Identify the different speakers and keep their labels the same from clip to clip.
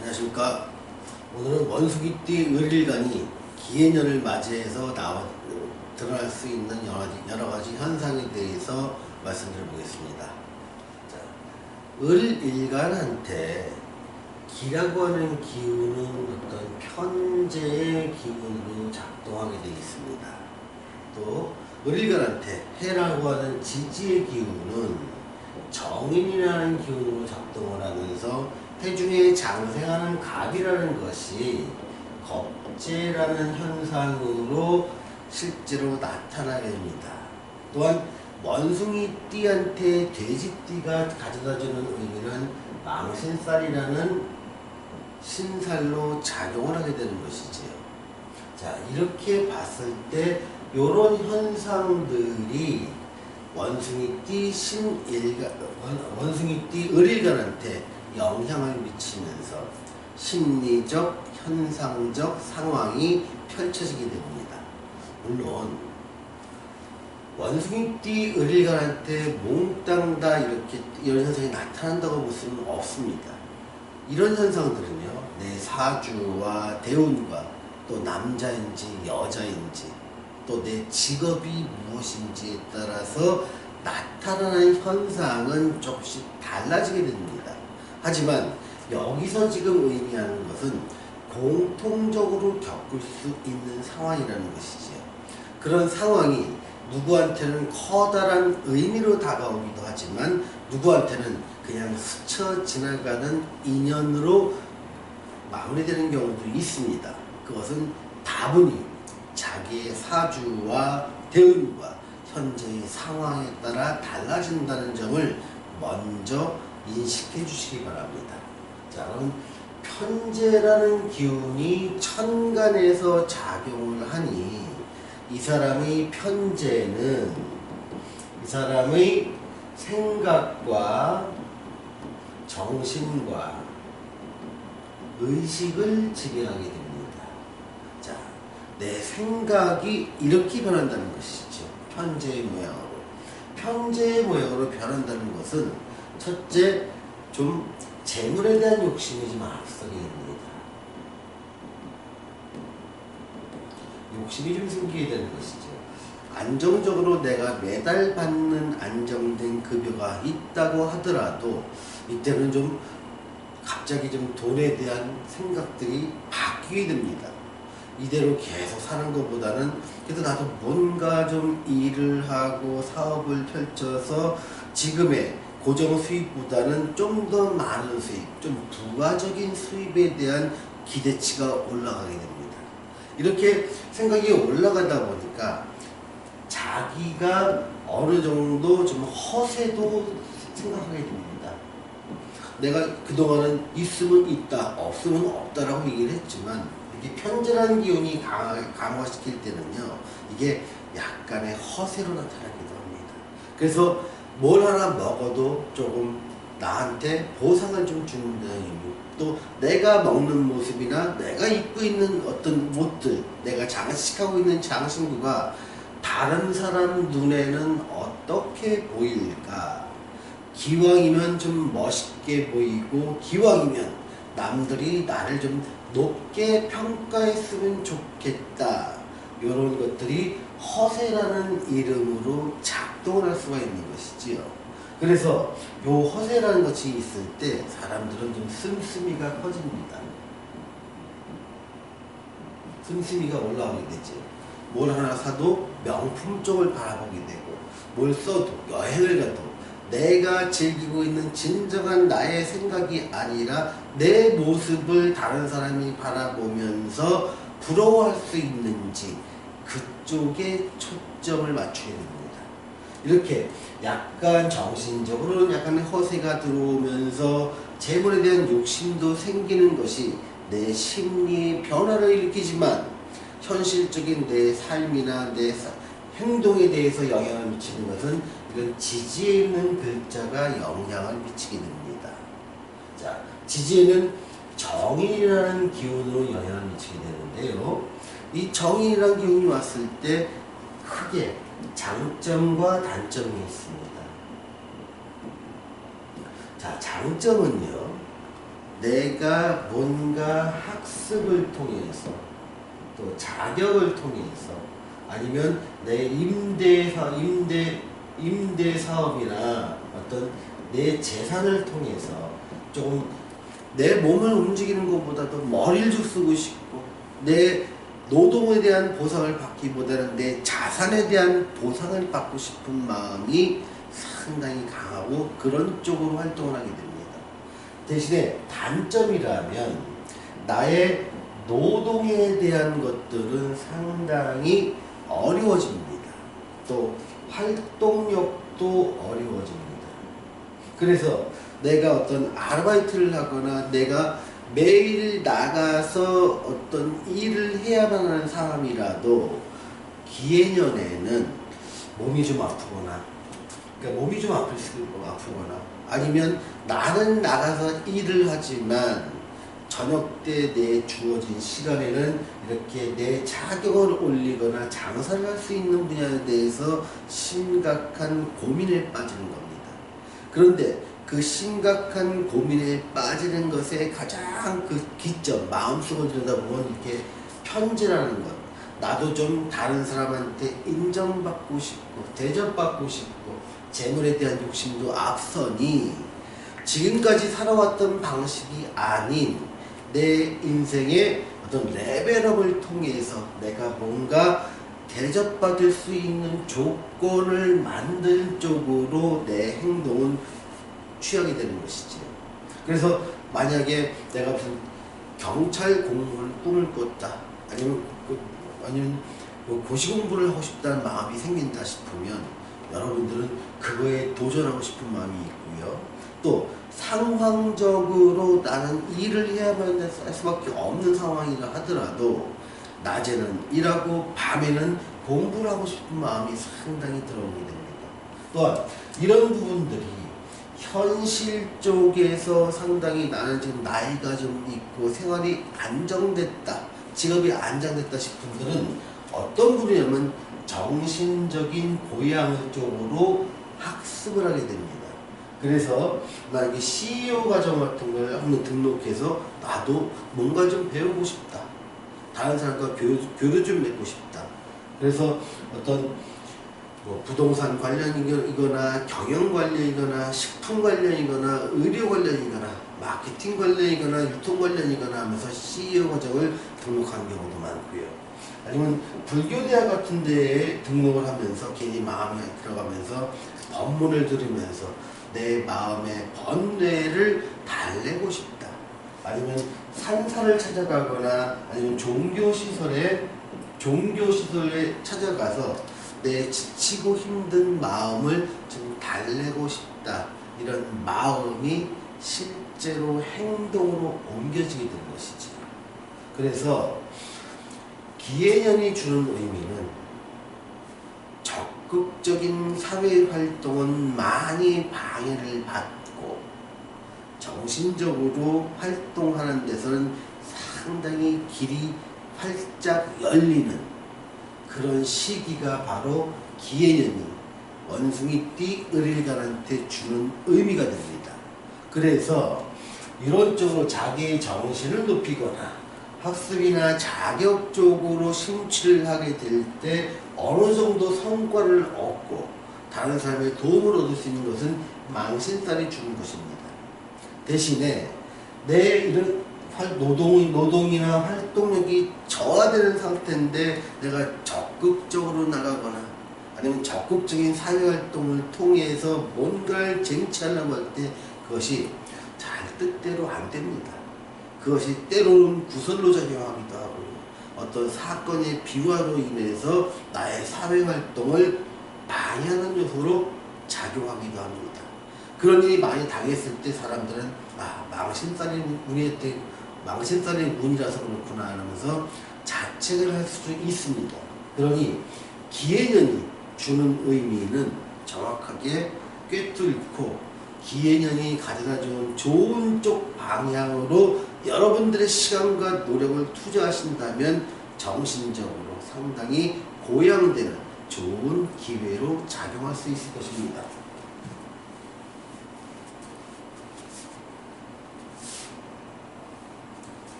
Speaker 1: 안녕하십니까. 오늘은 원숭이띠 을일간이 기해년을 맞이해서 드러날 수 있는 여러 가지 현상에 대해서 말씀드려보겠습니다. 자, 을일간한테 기라고 하는 기운은 어떤 편재의 기운으로 작동하게 되어 있습니다. 또 을일간한테 해라고 하는 지지의 기운은 정인이라는 기운으로 작동을 하면서 해중에 장생하는 갑이라는 것이 겁재라는 현상으로 실제로 나타나게 됩니다. 또한 원숭이띠한테 돼지띠가 가져다주는 의미는 망신살이라는 신살로 작용을 하게 되는 것이지요. 자, 이렇게 봤을 때 이런 현상들이 원숭이띠 을일간한테 영향을 미치면서 심리적, 현상적 상황이 펼쳐지게 됩니다. 물론 원숭이띠 을일간한테 몽땅 다 이런 현상이 나타난다고 볼 수는 없습니다. 이런 현상들은요, 내 사주와 대운과 또 남자인지 여자인지 또 내 직업이 무엇인지에 따라서 나타나는 현상은 조금씩 달라지게 됩니다. 하지만 여기서 지금 의미하는 것은 공통적으로 겪을 수 있는 상황이라는 것이지요. 그런 상황이 누구한테는 커다란 의미로 다가오기도 하지만 누구한테는 그냥 스쳐 지나가는 인연으로 마무리되는 경우도 있습니다. 그것은 다분히 자기의 사주와 대운과 현재의 상황에 따라 달라진다는 점을 먼저 인식해 주시기 바랍니다. 자, 그럼 편재라는 기운이 천간에서 작용을 하니 이 사람의 편재는 이 사람의 생각과 정신과 의식을 지배하게 됩니다. 자, 내 생각이 이렇게 변한다는 것이죠. 편재의 모양으로. 편재의 모양으로 변한다는 것은 첫째, 좀 재물에 대한 욕심이 좀 앞서게 됩니다. 욕심이 좀 생기게 되는 것이죠. 안정적으로 내가 매달 받는 안정된 급여가 있다고 하더라도 이때는 좀 갑자기 좀 돈에 대한 생각들이 바뀌게 됩니다. 이대로 계속 사는 것보다는 그래도 나도 뭔가 좀 일을 하고 사업을 펼쳐서 지금의 고정 수입보다는 좀 더 많은 수입, 좀 부가적인 수입에 대한 기대치가 올라가게 됩니다. 이렇게 생각이 올라가다 보니까 자기가 어느 정도 좀 허세도 생각하게 됩니다. 내가 그동안은 있으면 있다, 없으면 없다라고 얘기를 했지만 이게 편재라는 기운이 강화시킬 때는요, 이게 약간의 허세로 나타나기도 합니다. 그래서 뭘 하나 먹어도 조금 나한테 보상을 좀 준다는 의미, 또 내가 먹는 모습이나 내가 입고 있는 어떤 옷들, 내가 장식하고 있는 장신구가 다른 사람 눈에는 어떻게 보일까? 기왕이면 좀 멋있게 보이고 기왕이면 남들이 나를 좀 높게 평가했으면 좋겠다. 이런 것들이 허세라는 이름으로 작동을 할 수가 있는 것이지요. 그래서 요 허세라는 것이 있을 때 사람들은 좀 씀씀이가 커집니다. 씀씀이가 올라오게 되죠. 뭘 하나 사도 명품 쪽을 바라보게 되고, 뭘 써도 여행을 가도 내가 즐기고 있는 진정한 나의 생각이 아니라 내 모습을 다른 사람이 바라보면서 부러워할 수 있는지 그쪽에 초점을 맞추게 됩니다. 이렇게 약간 정신적으로는 약간의 허세가 들어오면서 재물에 대한 욕심도 생기는 것이 내 심리의 변화를 일으키지만 현실적인 내 삶이나 내 행동에 대해서 영향을 미치는 것은 이런 지지에 있는 글자가 영향을 미치게 됩니다. 자, 지지에는 정인이라는 기운으로 영향을 미치게 되는데요. 이 정인이라는 기운이 왔을 때 크게 장점과 단점이 있습니다. 자, 장점은요, 내가 뭔가 학습을 통해서 또 자격을 통해서 아니면 내 임대 사업이나 어떤 내 재산을 통해서 조금 내 몸을 움직이는 것보다도 머리를 좀 쓰고 싶고 내 노동에 대한 보상을 받기보다는 내 자산에 대한 보상을 받고 싶은 마음이 상당히 강하고 그런 쪽으로 활동을 하게 됩니다. 대신에 단점이라면 나의 노동에 대한 것들은 상당히 어려워집니다. 또 활동력도 어려워집니다. 그래서 내가 어떤 아르바이트를 하거나 내가 매일 나가서 어떤 일을 해야만 하는 사람이라도 기해년에는 몸이 좀 아프거나 그러니까 몸이 좀 아프거나 아니면 나는 나가서 일을 하지만 저녁 때 내 주어진 시간에는 이렇게 내 자격을 올리거나 장사를 할 수 있는 분야에 대해서 심각한 고민에 빠지는 겁니다. 그런데 그 심각한 고민에 빠지는 것의 가장 그 기점, 마음속을 들여다보면 이렇게 편지라는 것. 나도 좀 다른 사람한테 인정받고 싶고 대접받고 싶고 재물에 대한 욕심도 앞서니 지금까지 살아왔던 방식이 아닌 내 인생의 어떤 레벨업을 통해서 내가 뭔가 대접받을 수 있는 조건을 만들 쪽으로 내 행동은 취하게 되는 것이지. 그래서 만약에 내가 무슨 경찰 공무원 꿈을 꿨다 아니면 고시 공부를 하고 싶다는 마음이 생긴다 싶으면 여러분들은 그거에 도전하고 싶은 마음이 있고요. 또 상황적으로 나는 일을 해야만 할 수밖에 없는 상황이라 하더라도 낮에는 일하고 밤에는 공부를 하고 싶은 마음이 상당히 들어오게 됩니다. 또한 이런 부분들이 현실 쪽에서 상당히 나는 지금 나이가 좀 있고 생활이 안정됐다, 직업이 안정됐다 싶은 분들은 어떤 분이냐면 정신적인 고양 쪽으로 학습을 하게 됩니다. 그래서 만약에 CEO 과정 같은 걸 한번 등록해서 나도 뭔가 좀 배우고 싶다. 다른 사람과 교류 좀 맺고 싶다. 그래서 어떤 뭐 부동산 관련이거나 경영 관련이거나 식품 관련이거나 의료 관련이거나 마케팅 관련이거나 유통 관련이거나 하면서 CEO 과정을 등록한 경우도 많고요. 아니면 불교대학 같은 데에 등록을 하면서 괜히 마음이 들어가면서 법문을 들으면서 내 마음의 번뇌를 달래고 싶다. 아니면 산사를 찾아가거나 아니면 종교시설에 찾아가서 내 지치고 힘든 마음을 좀 달래고 싶다. 이런 마음이 실제로 행동으로 옮겨지게 되는 것이지. 그래서 기해년이 주는 의미는 적극적인 사회활동은 많이 방해를 받고 정신적으로 활동하는 데서는 상당히 길이 활짝 열리는 그런 시기가 바로 기해년이 원숭이띠 을일간한테 주는 의미가 됩니다. 그래서 이런 쪽으로 자기의 정신을 높이거나 학습이나 자격 쪽으로 심취를 하게 될 때 어느 정도 성과를 얻고 다른 사람의 도움을 얻을 수 있는 것은 망신살이 주는 것입니다. 대신에 내 이런 노동이나 활동력이 저하되는 상태인데 내가 적극적으로 나가거나 아니면 적극적인 사회활동을 통해서 뭔가를 쟁취하려고 할 때 그것이 잘 뜻대로 안 됩니다. 그것이 때로는 구설로 작용하기도 하고 어떤 사건의 비화로 인해서 나의 사회활동을 방해하는 요소로 작용하기도 합니다. 그런 일이 많이 당했을 때 사람들은 망신살의 문이라서 그렇구나 하면서 자책을 할 수도 있습니다. 그러니 기해년이 주는 의미는 정확하게 꿰뚫고 기해년이 가져다주는 좋은 쪽 방향으로 여러분들의 시간과 노력을 투자하신다면 정신적으로 상당히 고양되는 좋은 기회로 작용할 수 있을 것입니다.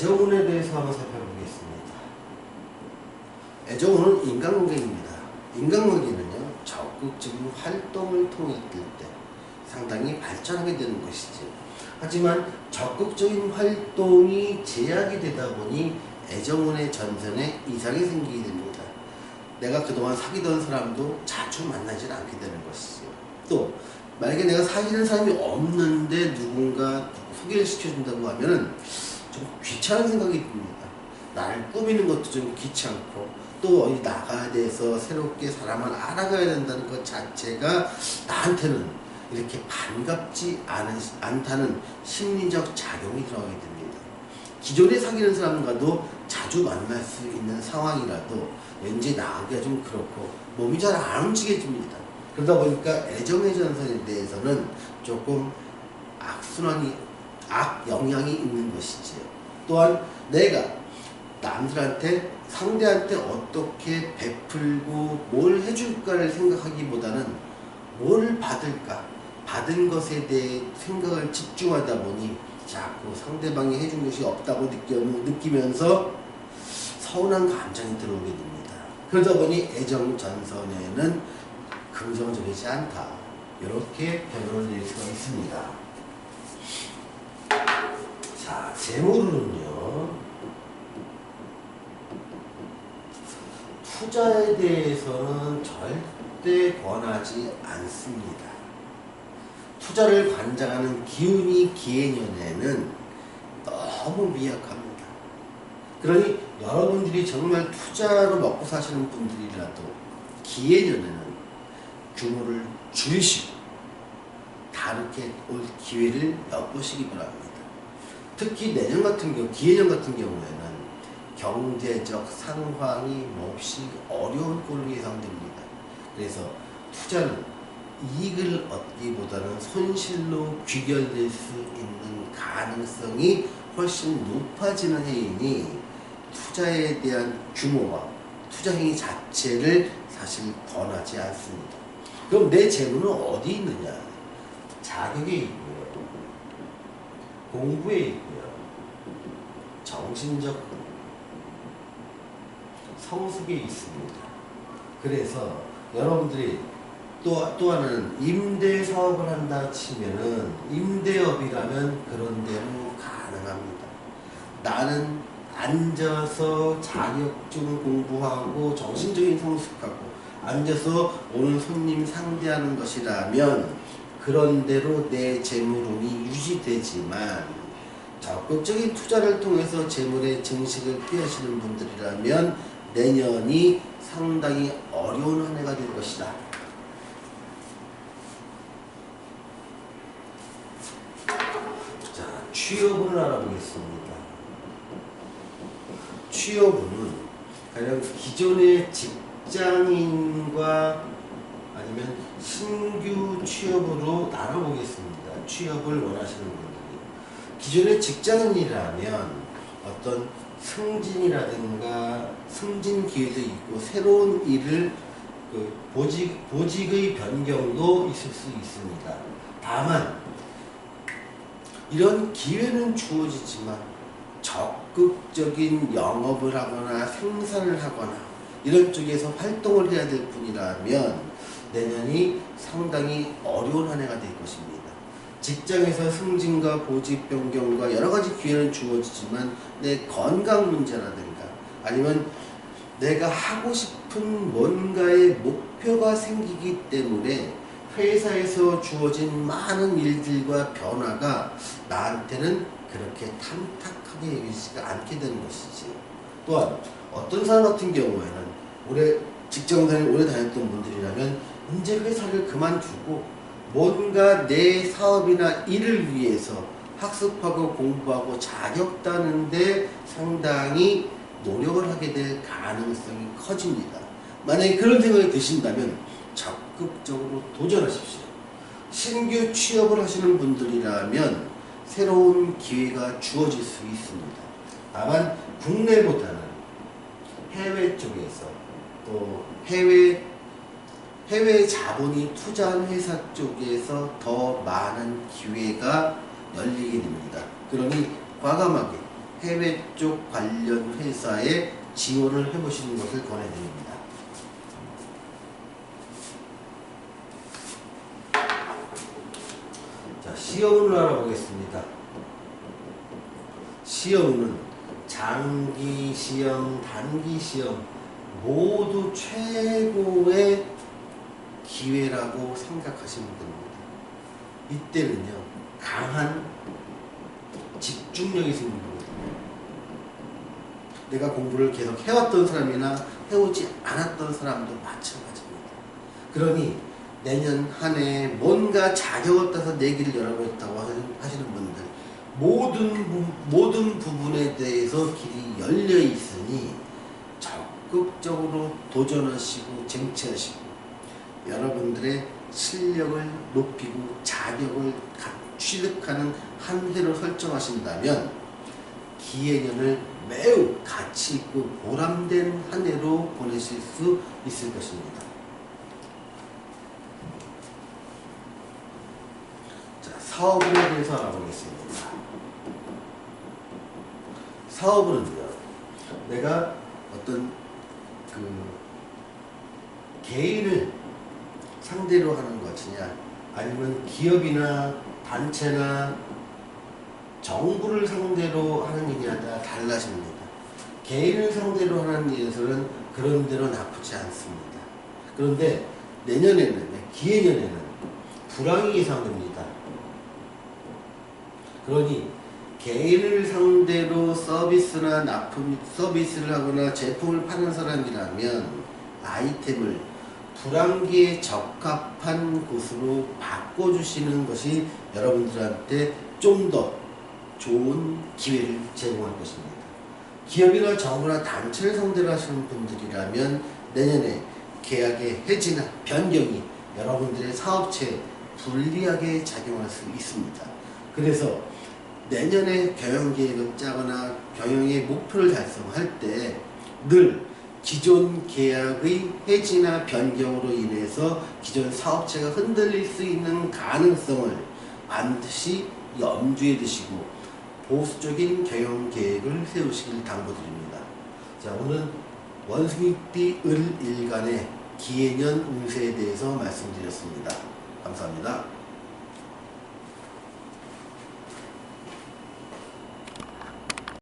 Speaker 1: 애정운에 대해서 한번 살펴보겠습니다. 애정운은 인간관계입니다. 인간관계는요, 적극적인 활동을 통했을 때 상당히 발전하게 되는 것이지. 하지만 적극적인 활동이 제약이 되다 보니 애정운의 전선에 이상이 생기게 됩니다. 내가 그동안 사귀던 사람도 자주 만나지 않게 되는 것이죠. 또 만약에 내가 사귀는 사람이 없는데 누군가 소개를 시켜준다고 하면은 좀 귀찮은 생각이 듭니다. 나를 꾸미는 것도 좀 귀찮고, 또 어디 나가야 돼서 새롭게 사람을 알아가야 된다는 것 자체가 나한테는 이렇게 반갑지 않다는 심리적 작용이 들어가게 됩니다. 기존에 사귀는 사람과도 자주 만날 수 있는 상황이라도 왠지 나가기가 좀 그렇고 몸이 잘 안 움직여집니다. 그러다 보니까 애정의 전선에 대해서는 조금 악영향이 있는 것이지요. 또한 내가 남들한테, 상대한테 어떻게 베풀고 뭘 해줄까를 생각하기보다는 뭘 받을까, 받은 것에 대해 생각을 집중하다 보니 자꾸 상대방이 해준 것이 없다고 느끼면서 서운한 감정이 들어오게 됩니다. 그러다 보니 애정 전선에는 긍정적이지 않다, 이렇게 변론을 낼 수가 있습니다. 자, 재물은요, 투자에 대해서는 절대 권하지 않습니다. 투자를 관장하는 기운이 기해년에는 너무 미약합니다. 그러니 여러분들이 정말 투자로 먹고 사시는 분들이라도 기해년에는 규모를 줄이시고 다르게 올 기회를 엿보시기 바랍니다. 특히 내년 같은 경우, 기해년 같은 경우에는 경제적 상황이 몹시 어려운 꼴로 예상됩니다. 그래서 투자는 이익을 얻기보다는 손실로 귀결될 수 있는 가능성이 훨씬 높아지는 해이니 투자에 대한 규모와 투자 행위 자체를 사실 권하지 않습니다. 그럼 내 재물은 어디 있느냐? 자격에 있고요, 공부에 있고요, 정신적 성숙에 있습니다. 그래서 여러분들이 또 하나는 임대 사업을 한다 치면은 임대업이라면 그런 대로 가능합니다. 나는 앉아서 자격증 공부하고 정신적인 성숙하고 앉아서 오는 손님 상대하는 것이라면 그런 대로 내 재물운이 유지되지만, 적극적인 투자를 통해서 재물의 증식을 피하시는 분들이라면 내년이 상당히 어려운 한 해가 될 것이다. 자, 취업운을 알아보겠습니다. 취업운은 가령 기존의 직장인과 아니면 신규 취업으로 나눠보겠습니다. 취업을 원하시는 분들이 기존의 직장인이라면 어떤 승진이라든가 승진 기회도 있고 새로운 일을 보직의 변경도 있을 수 있습니다. 다만 이런 기회는 주어지지만 적극적인 영업을 하거나 생산을 하거나 이런 쪽에서 활동을 해야 될 분이라면 내년이 상당히 어려운 한 해가 될 것입니다. 직장에서 승진과 보직 변경과 여러 가지 기회는 주어지지만 내 건강 문제라든가 아니면 내가 하고 싶은 뭔가의 목표가 생기기 때문에 회사에서 주어진 많은 일들과 변화가 나한테는 그렇게 탐탁하게 여기지가 않게 되는 것이지. 또한 어떤 사람 같은 경우에는 직장생활을 오래 다녔던 분들이라면 이제 회사를 그만두고 뭔가 내 사업이나 일을 위해서 학습하고 공부하고 자격 따는데 상당히 노력을 하게 될 가능성이 커집니다. 만약에 그런 생각이 드신다면 적극적으로 도전하십시오. 신규 취업을 하시는 분들이라면 새로운 기회가 주어질 수 있습니다. 다만 국내보다는 해외 쪽에서 또 해외 자본이 투자한 회사 쪽에서 더 많은 기회가 열리게 됩니다. 그러니 과감하게 해외 쪽 관련 회사에 지원을 해보시는 것을 권해드립니다. 자, 시험을 알아보겠습니다. 시험은 장기 시험, 단기 시험 모두 최고의 기회라고 생각하시면 됩니다. 이때는요, 강한 집중력이 생기는 거거든요. 내가 공부를 계속 해왔던 사람이나 해오지 않았던 사람도 마찬가지입니다. 그러니 내년 한 해 뭔가 자격을 따서 내기를 열어보겠다고 하시는 분들, 모든 부분에 대해서 길이 열려 있으니 적극적으로 도전하시고 쟁취하시고 여러분들의 실력을 높이고 자격을 취득하는 한 해로 설정하신다면 기해년을 매우 가치 있고 보람된 한 해로 보내실 수 있을 것입니다. 자, 사업운에 대해서 알아보겠습니다. 사업은요, 내가 어떤 개인을 상대로 하는 것이냐, 아니면 기업이나 단체나 정부를 상대로 하는 일이냐 달라집니다. 개인을 상대로 하는 일에서는 그런 대로 나쁘지 않습니다. 그런데 내년에는, 기해년에는 불황이 예상됩니다. 그러니 개인을 상대로 서비스를 하거나 제품을 파는 사람이라면 아이템을 불황기에 적합한 곳으로 바꿔주시는 것이 여러분들한테 좀 더 좋은 기회를 제공할 것입니다. 기업이나 정부나 단체를 상대로 하시는 분들이라면 내년에 계약의 해지나 변경이 여러분들의 사업체에 불리하게 작용할 수 있습니다. 그래서 내년에 경영계획을 짜거나 경영의 목표를 달성할 때 늘 기존 계약의 해지나 변경으로 인해서 기존 사업체가 흔들릴 수 있는 가능성을 반드시 염두에 두시고 보수적인 경영계획을 세우시길 당부드립니다. 자, 오늘 원숭이띠 을 일간의 기해년 운세에 대해서 말씀드렸습니다. 감사합니다.